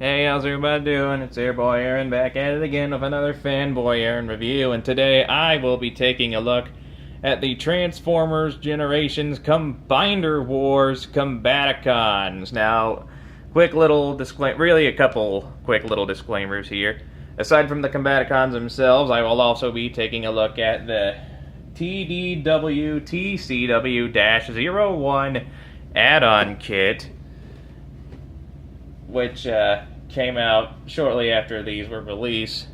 Hey, how's everybody doing? It's FanBoyAaron back at it again with another FanBoyAaron review, and today I will be taking a look at the Transformers Generations Combiner Wars Combaticons. Now, quick little disclaimer, really a couple quick little disclaimers here. Aside from the Combaticons themselves, I will also be taking a look at the TDW TCW-01 add-on kit, which came out shortly after these were released.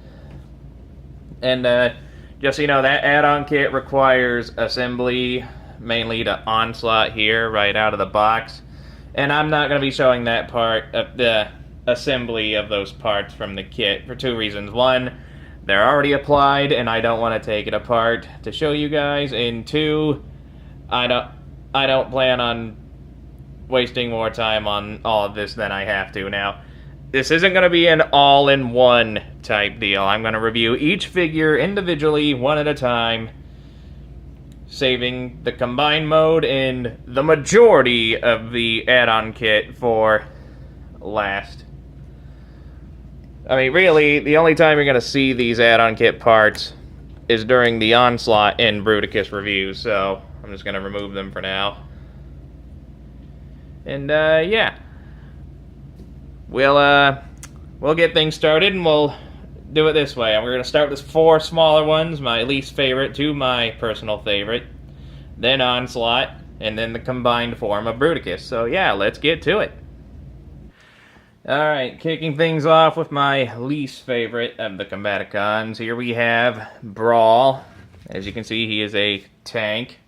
And just so you know, that add-on kit requires assembly, mainly to Onslaught here, right out of the box. And I'm not going to be showing that part of the assembly of those parts from the kit for two reasons. One, they're already applied, and I don't want to take it apart to show you guys. And two, I don't plan on wasting more time on all of this than I have to. Now, this isn't going to be an all-in-one type deal. I'm going to review each figure individually, one at a time, saving the combine mode and the majority of the add-on kit for last. I mean, really, the only time you're going to see these add-on kit parts is during the Onslaught and Bruticus reviews, so I'm just going to remove them for now. And, yeah. We'll get things started, and we'll do it this way. We're going to start with four smaller ones, my least favorite to my personal favorite, then Onslaught, and then the combined form of Bruticus. So, yeah, let's get to it. Alright, kicking things off with my least favorite of the Combaticons. Here we have Brawl. As you can see, he is a tank.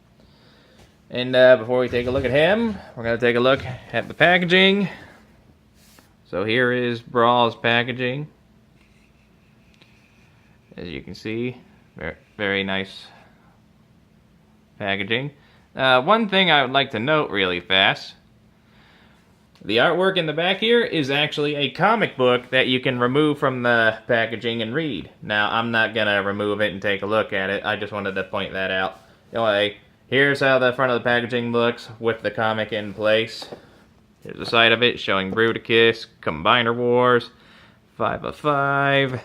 And before we take a look at him, we're going to take a look at the packaging. So here is Brawl's packaging. As you can see, very, very nice packaging. One thing I would like to note really fast. The artwork in the back here is actually a comic book that you can remove from the packaging and read. Now, I'm not going to remove it and take a look at it. I just wanted to point that out. Anyway, here's how the front of the packaging looks with the comic in place. Here's the side of it showing Bruticus, Combiner Wars, 5 of 5.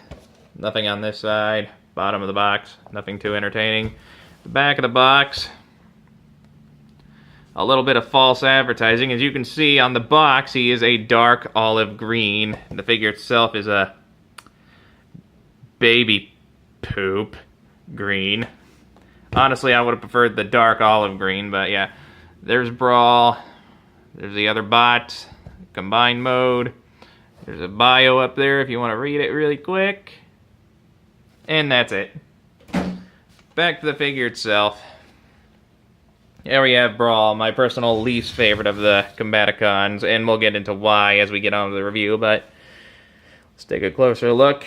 Nothing on this side. Bottom of the box, nothing too entertaining. The back of the box, a little bit of false advertising. As you can see on the box, he is a dark olive green. The figure itself is a baby poop green. Honestly, I would have preferred the dark olive green, but yeah. There's Brawl. There's the other bots. Combine mode. There's a bio up there if you want to read it really quick. And that's it. Back to the figure itself. Here we have Brawl, my personal least favorite of the Combaticons, and we'll get into why as we get on to the review, but let's take a closer look.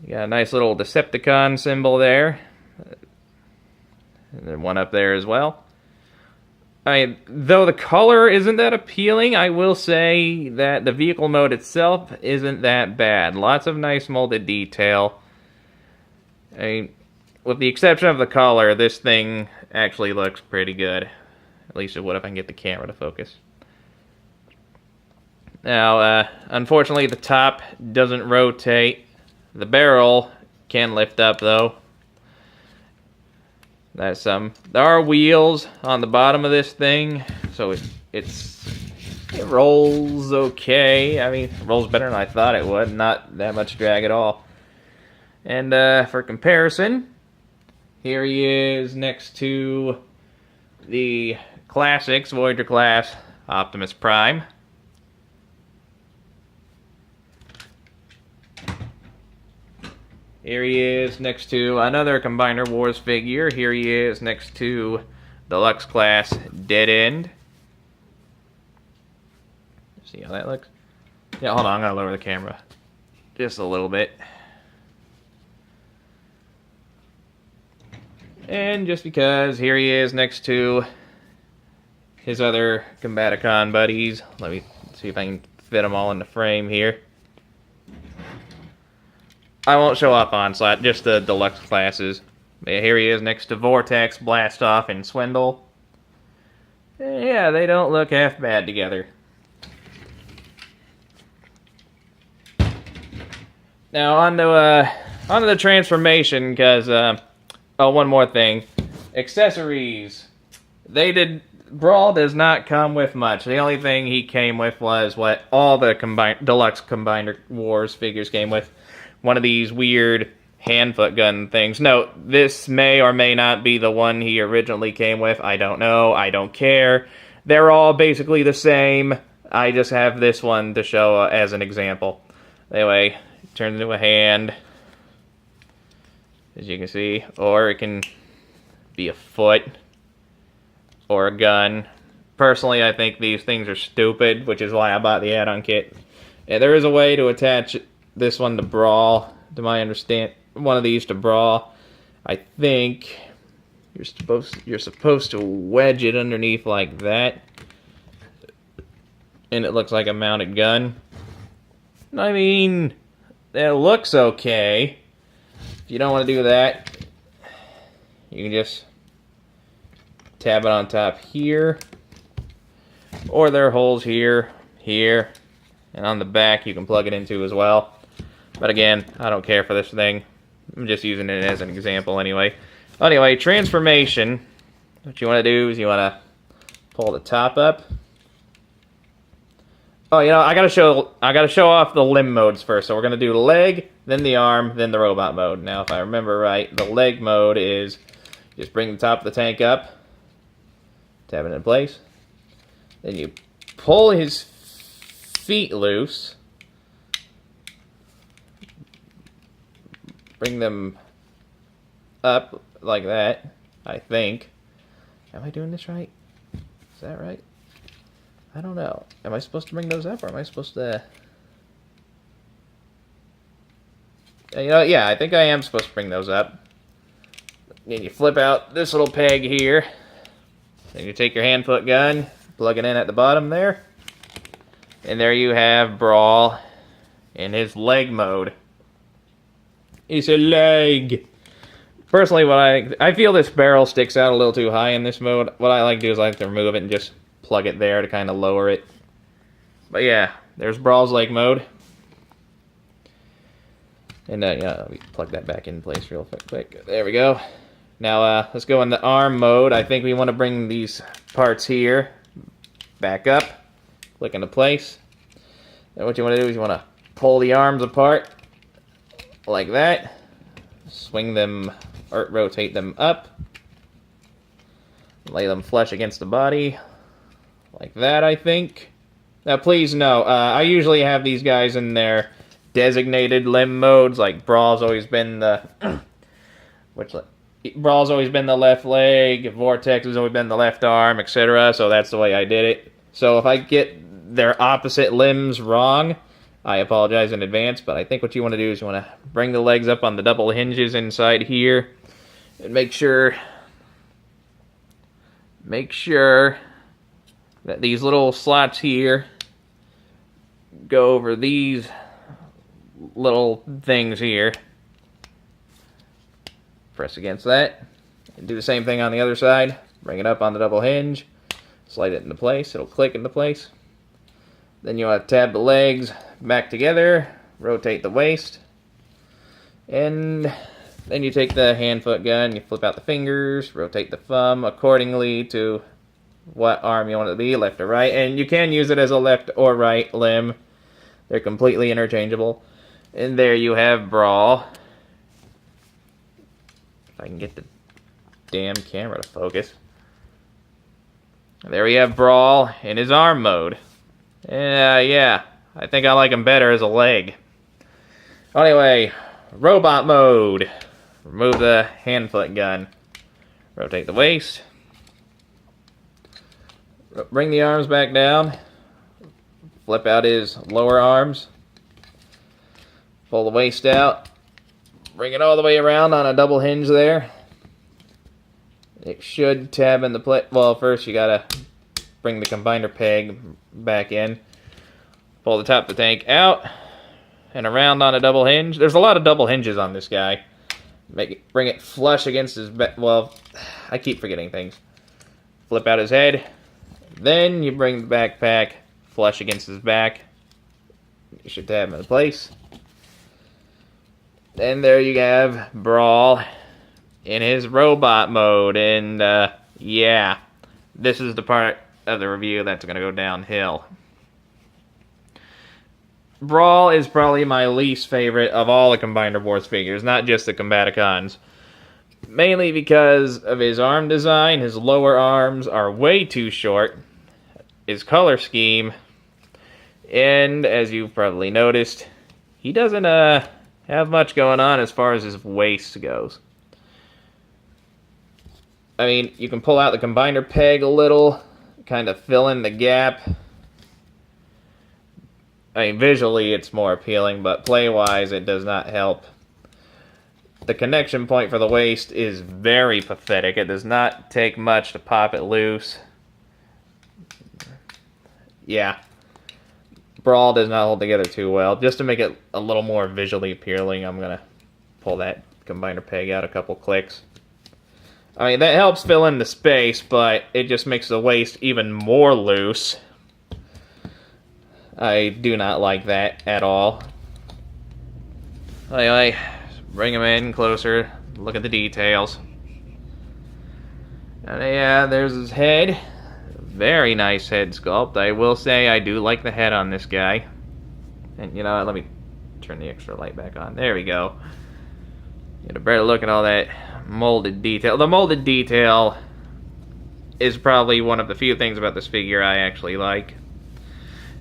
You got a nice little Decepticon symbol there. And then one up there as well. I mean, though the color isn't that appealing, I will say that the vehicle mode itself isn't that bad. Lots of nice molded detail. I mean, with the exception of the color, this thing actually looks pretty good. At least it would if I can get the camera to focus. Now, unfortunately, the top doesn't rotate. The barrel can lift up, though. That's there are wheels on the bottom of this thing, so it rolls okay. I mean, it rolls better than I thought it would. Not that much drag at all. And for comparison, here he is next to the Classics Voyager class Optimus Prime. Here he is next to another Combiner Wars figure. Here he is next to Deluxe class Dead End. See how that looks? Yeah, hold on, I'm going to lower the camera just a little bit. And just because, here he is next to his other Combaticon buddies. Let me see if I can fit them all in the frame here. I won't show up Onslaught, just the Deluxe classes. But here he is next to Vortex, Blastoff, and Swindle. Yeah, they don't look half bad together. Now onto the transformation, because oh, one more thing, accessories. Brawl does not come with much. The only thing he came with was what all the Deluxe Combiner Wars figures came with. One of these weird hand-foot gun things. Note, this may or may not be the one he originally came with. I don't know. I don't care. They're all basically the same. I just have this one to show as an example. Anyway, it turns into a hand, as you can see. Or it can be a foot. Or a gun. Personally, I think these things are stupid, which is why I bought the add-on kit. And there is a way to attach this one to Brawl, to my understand. One of these to Brawl. I think you're supposed to wedge it underneath like that, and it looks like a mounted gun. I mean, it looks okay. If you don't want to do that, you can just tab it on top here, or there are holes here, here, and on the back you can plug it into as well. But again, I don't care for this thing. I'm just using it as an example anyway. Anyway, transformation. What you want to do is you want to pull the top up. Oh, you know, I gotta show off the limb modes first. So we're gonna do leg, then the arm, then the robot mode. Now, if I remember right, the leg mode is just bring the top of the tank up. Tab it in place. Then you pull his feet loose. Bring them up like that, I think. Am I doing this right? Is that right? I don't know. Am I supposed to bring those up, or am I supposed to... You know, yeah, I think I am supposed to bring those up. Then you flip out this little peg here. Then you take your hand-foot gun, plug it in at the bottom there, and there you have Brawl in his leg mode. It's a leg. Personally, what I feel this barrel sticks out a little too high in this mode. What I like to do is I like to remove it and just plug it there to kind of lower it. But yeah, there's Brawl's leg mode. And yeah, we plug that back in place real quick. There we go. Now, let's go in the arm mode. I think we want to bring these parts here back up, click into place. And what you want to do is you want to pull the arms apart like that, swing them or rotate them up, lay them flush against the body, like that, I think. Now, please know, I usually have these guys in their designated limb modes, like Brawl's always been the... Brawl's always been the left leg, Vortex has always been the left arm, etc. So that's the way I did it. So if I get their opposite limbs wrong, I apologize in advance, but I think what you want to do is you want to bring the legs up on the double hinges inside here, and make sure that these little slots here go over these little things here. Press against that, and do the same thing on the other side. Bring it up on the double hinge, slide it into place, it'll click into place. Then you want to tab the legs back together, rotate the waist, and then you take the hand-foot gun, you flip out the fingers, rotate the thumb accordingly to what arm you want it to be, left or right, and you can use it as a left or right limb. They're completely interchangeable. And there you have Brawl. If I can get the damn camera to focus. There we have Brawl in his arm mode. Yeah, I think I like him better as a leg. Anyway, robot mode. Remove the hand-foot gun. Rotate the waist. Bring the arms back down. Flip out his lower arms. Pull the waist out. Bring it all the way around on a double hinge there. It should tab in the plate. Well, first you gotta bring the combiner peg back in. Pull the top of the tank out and around on a double hinge. There's a lot of double hinges on this guy. Bring it flush against his back. Well, I keep forgetting things. Flip out his head. Then you bring the backpack flush against his back. You should tab in place. And there you have Brawl in his robot mode. And yeah, this is the part of the review that's going to go downhill. Brawl is probably my least favorite of all the Combiner Wars figures, not just the Combaticons. Mainly because of his arm design. His lower arms are way too short. His color scheme. And as you've probably noticed, he doesn't have much going on as far as his waist goes. I mean, you can pull out the combiner peg a little, kind of fill in the gap. I mean, visually it's more appealing, but play-wise it does not help. The connection point for the waist is very pathetic. It does not take much to pop it loose. Yeah. Brawl does not hold together too well. Just to make it a little more visually appealing, I'm going to pull that combiner peg out a couple clicks. I mean, that helps fill in the space, but it just makes the waist even more loose. I do not like that at all. Anyway, bring him in closer, look at the details. And yeah, there's his head. Very nice head sculpt. I will say I do like the head on this guy. And you know what, let me turn the extra light back on. There we go. Get a better look at all that molded detail. The molded detail is probably one of the few things about this figure I actually like.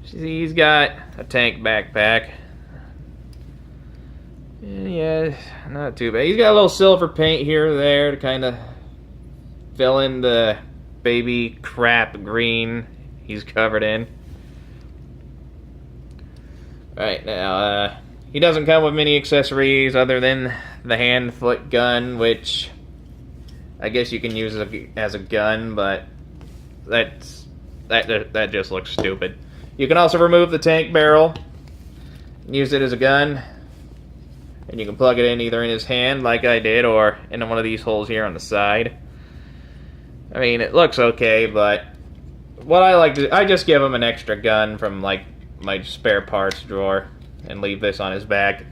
He's got a tank backpack. Yeah, not too bad. He's got a little silver paint here or there to kind of fill in the baby crap green he's covered in. Alright, now, he doesn't come with many accessories other than the hand-foot gun, which I guess you can use as a gun, but that just looks stupid. You can also remove the tank barrel, use it as a gun, and you can plug it in either in his hand, like I did, or in one of these holes here on the side. I mean, it looks okay, but what I like to do, I just give him an extra gun from, like, my spare parts drawer and leave this on his back.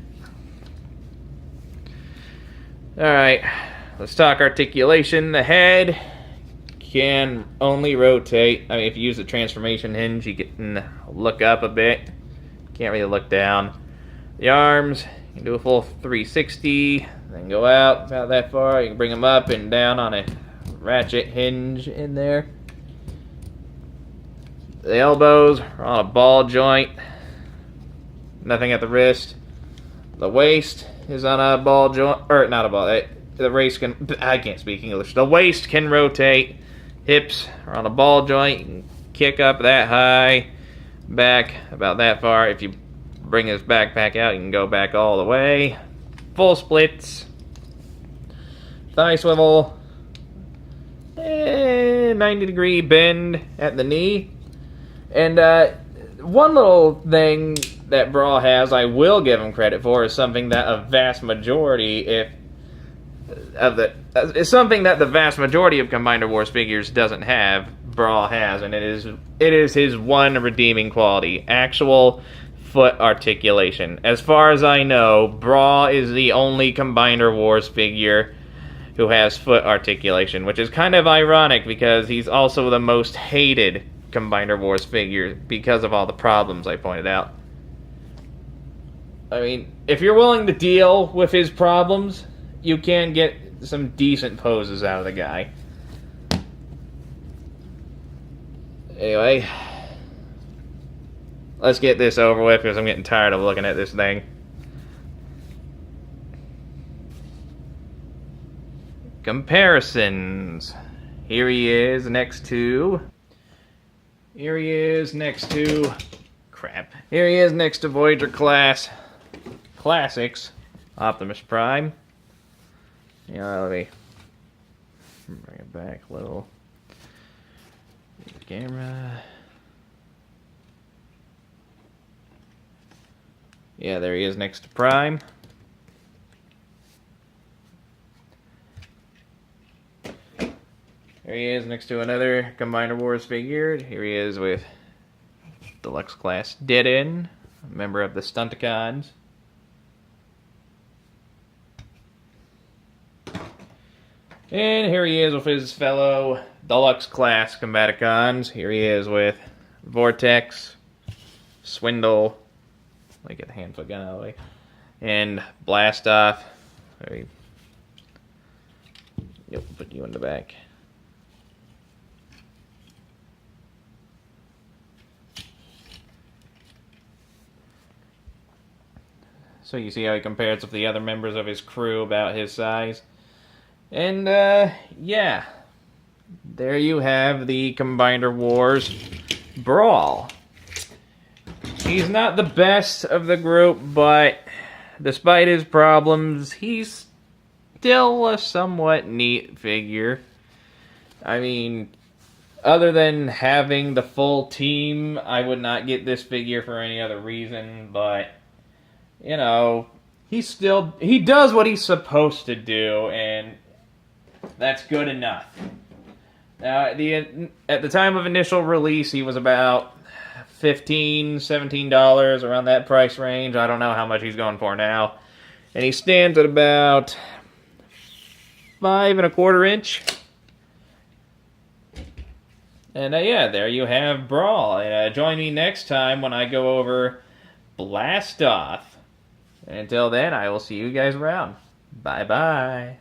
Alright, let's talk articulation. The head can only rotate. I mean, if you use the transformation hinge, you can look up a bit. Can't really look down. The arms, you can do a full 360, then go out about that far. You can bring them up and down on a ratchet hinge in there. The elbows are on a ball joint. Nothing at the wrist. The waist is on a ball joint, or not a ball. The waist can. I can't speak English. The waist can rotate. Hips are on a ball joint. You can kick up that high, back about that far. If you bring his backpack out, you can go back all the way. Full splits. Thigh swivel. 90-degree bend at the knee. And one little thing that Brawl has, I will give him credit for, is something that a vast majority, it's something that the vast majority of Combiner Wars figures doesn't have. Brawl has, and it is his one redeeming quality: actual foot articulation. As far as I know, Brawl is the only Combiner Wars figure who has foot articulation, which is kind of ironic because he's also the most hated Combiner Wars figure because of all the problems I pointed out. I mean, if you're willing to deal with his problems, you can get some decent poses out of the guy. Anyway, let's get this over with because I'm getting tired of looking at this thing. Comparisons. Here he is next to Voyager class classics, Optimus Prime. Yeah, let me bring it back a little. The camera. Yeah, there he is next to Prime. Here he is next to another Combiner Wars figure. Here he is with Deluxe class Dead End, a member of the Stunticons. And here he is with his fellow Deluxe class Combaticons. Here he is with Vortex, Swindle, let me get the hand foot gun out of the way, and Blast Off. Yep, put you in the back. So you see how he compares with the other members of his crew about his size. And, yeah. There you have the Combiner Wars Brawl. He's not the best of the group, but despite his problems, he's still a somewhat neat figure. I mean, other than having the full team, I would not get this figure for any other reason, but you know, he does what he's supposed to do, and that's good enough. Now, at the time of initial release, he was about $15, $17, around that price range. I don't know how much he's going for now. And he stands at about 5¼ inch. And yeah, there you have Brawl. And join me next time when I go over Blast Off. Until then, I will see you guys around. Bye-bye.